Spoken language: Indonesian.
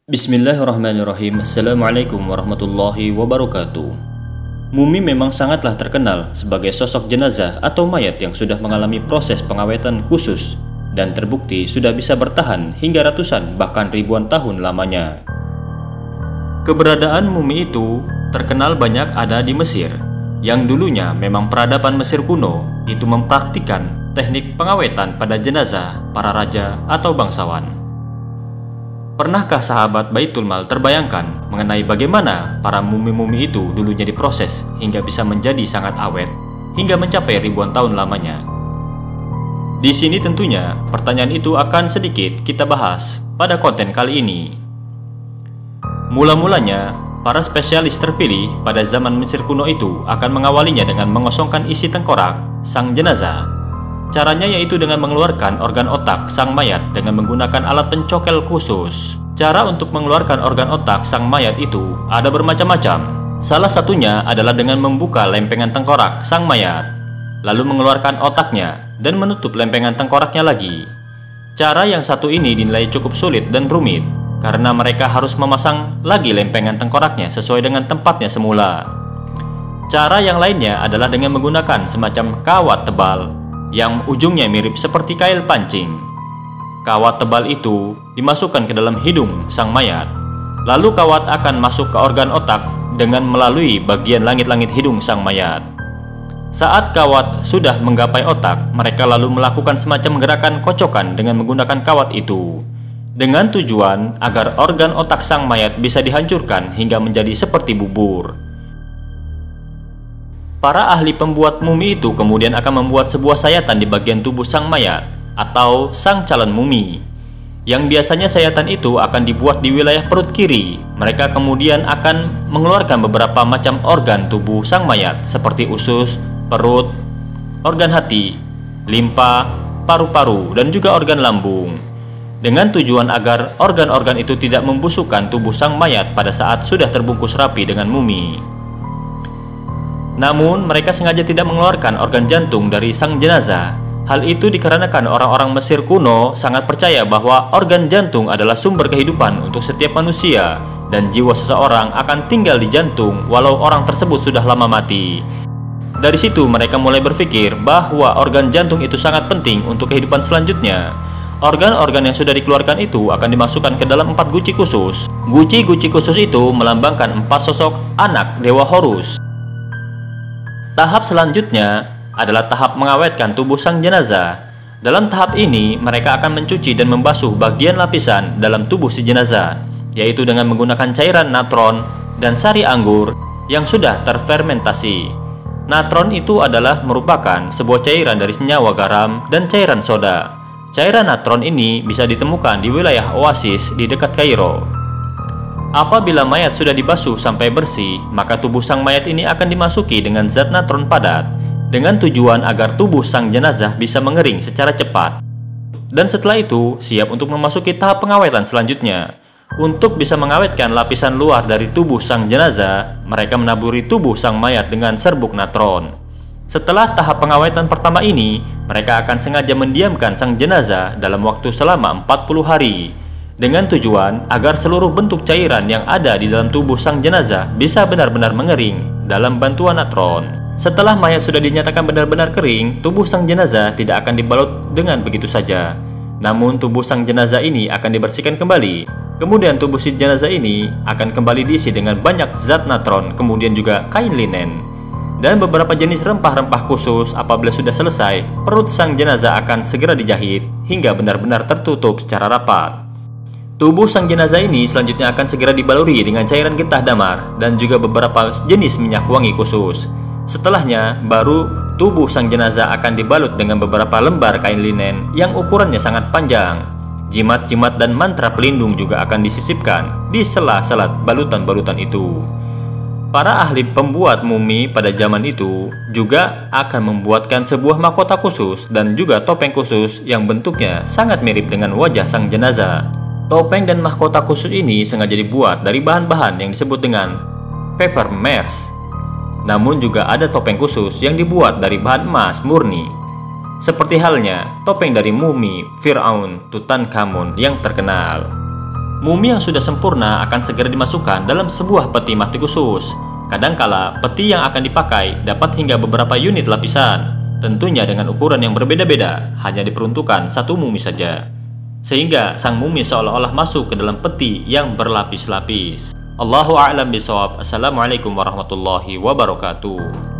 Bismillahirrahmanirrahim. Assalamualaikum warahmatullahi wabarakatuh. Mumi memang sangatlah terkenal sebagai sosok jenazah atau mayat yang sudah mengalami proses pengawetan khusus dan terbukti sudah bisa bertahan hingga ratusan bahkan ribuan tahun lamanya. Keberadaan mumi itu terkenal banyak ada di Mesir, yang dulunya memang peradaban Mesir kuno itu mempraktikkan teknik pengawetan pada jenazah para raja atau bangsawan. Pernahkah sahabat Baitul Mal terbayangkan mengenai bagaimana para mumi-mumi itu dulunya diproses hingga bisa menjadi sangat awet hingga mencapai ribuan tahun lamanya? Di sini tentunya pertanyaan itu akan sedikit kita bahas pada konten kali ini. Mula-mulanya, para spesialis terpilih pada zaman Mesir kuno itu akan mengawalinya dengan mengosongkan isi tengkorak sang jenazah. Caranya yaitu dengan mengeluarkan organ otak sang mayat dengan menggunakan alat pencokel khusus. Cara untuk mengeluarkan organ otak sang mayat itu ada bermacam-macam. Salah satunya adalah dengan membuka lempengan tengkorak sang mayat, lalu mengeluarkan otaknya dan menutup lempengan tengkoraknya lagi. Cara yang satu ini dinilai cukup sulit dan rumit karena mereka harus memasang lagi lempengan tengkoraknya sesuai dengan tempatnya semula. Cara yang lainnya adalah dengan menggunakan semacam kawat tebal yang ujungnya mirip seperti kail pancing. Kawat tebal itu dimasukkan ke dalam hidung sang mayat, lalu kawat akan masuk ke organ otak dengan melalui bagian langit-langit hidung sang mayat. Saat kawat sudah menggapai otak, mereka lalu melakukan semacam gerakan kocokan dengan menggunakan kawat itu, dengan tujuan agar organ otak sang mayat bisa dihancurkan hingga menjadi seperti bubur. Para ahli pembuat mumi itu kemudian akan membuat sebuah sayatan di bagian tubuh sang mayat atau sang calon mumi, yang biasanya sayatan itu akan dibuat di wilayah perut kiri. Mereka kemudian akan mengeluarkan beberapa macam organ tubuh sang mayat seperti usus, perut, organ hati, limpa, paru-paru, dan juga organ lambung, dengan tujuan agar organ-organ itu tidak membusukkan tubuh sang mayat pada saat sudah terbungkus rapi dengan mumi. Namun, mereka sengaja tidak mengeluarkan organ jantung dari sang jenazah. Hal itu dikarenakan orang-orang Mesir kuno sangat percaya bahwa organ jantung adalah sumber kehidupan untuk setiap manusia, dan jiwa seseorang akan tinggal di jantung walau orang tersebut sudah lama mati. Dari situ mereka mulai berpikir bahwa organ jantung itu sangat penting untuk kehidupan selanjutnya. Organ-organ yang sudah dikeluarkan itu akan dimasukkan ke dalam 4 guci khusus. Guci-guci khusus itu melambangkan 4 sosok anak dewa Horus. Tahap selanjutnya adalah tahap mengawetkan tubuh sang jenazah. Dalam tahap ini, mereka akan mencuci dan membasuh bagian lapisan dalam tubuh si jenazah, yaitu dengan menggunakan cairan natron dan sari anggur yang sudah terfermentasi. Natron itu adalah merupakan sebuah cairan dari senyawa garam dan cairan soda. Cairan natron ini bisa ditemukan di wilayah oasis di dekat Kairo. Apabila mayat sudah dibasuh sampai bersih, maka tubuh sang mayat ini akan dimasuki dengan zat natron padat, dengan tujuan agar tubuh sang jenazah bisa mengering secara cepat. Dan setelah itu, siap untuk memasuki tahap pengawetan selanjutnya. Untuk bisa mengawetkan lapisan luar dari tubuh sang jenazah, mereka menaburi tubuh sang mayat dengan serbuk natron. Setelah tahap pengawetan pertama ini, mereka akan sengaja mendiamkan sang jenazah dalam waktu selama 40 hari. Dengan tujuan agar seluruh bentuk cairan yang ada di dalam tubuh sang jenazah bisa benar-benar mengering dalam bantuan natron. Setelah mayat sudah dinyatakan benar-benar kering, tubuh sang jenazah tidak akan dibalut dengan begitu saja. Namun tubuh sang jenazah ini akan dibersihkan kembali. Kemudian tubuh si jenazah ini akan kembali diisi dengan banyak zat natron, kemudian juga kain linen dan beberapa jenis rempah-rempah khusus. Apabila sudah selesai, perut sang jenazah akan segera dijahit hingga benar-benar tertutup secara rapat. Tubuh sang jenazah ini selanjutnya akan segera dibaluri dengan cairan getah damar dan juga beberapa jenis minyak wangi khusus. Setelahnya, baru tubuh sang jenazah akan dibalut dengan beberapa lembar kain linen yang ukurannya sangat panjang. Jimat-jimat dan mantra pelindung juga akan disisipkan di sela-sela balutan-balutan itu. Para ahli pembuat mumi pada zaman itu juga akan membuatkan sebuah mahkota khusus dan juga topeng khusus yang bentuknya sangat mirip dengan wajah sang jenazah. Topeng dan mahkota khusus ini sengaja dibuat dari bahan-bahan yang disebut dengan paper mache. Namun juga ada topeng khusus yang dibuat dari bahan emas murni. Seperti halnya topeng dari mumi Firaun Tutankhamun yang terkenal. Mumi yang sudah sempurna akan segera dimasukkan dalam sebuah peti mati khusus. Kadangkala peti yang akan dipakai dapat hingga beberapa unit lapisan, tentunya dengan ukuran yang berbeda-beda, hanya diperuntukkan satu mumi saja. Sehingga sang mumi seolah-olah masuk ke dalam peti yang berlapis-lapis. Allahu a'lam bishawab. Assalamualaikum warahmatullahi wabarakatuh.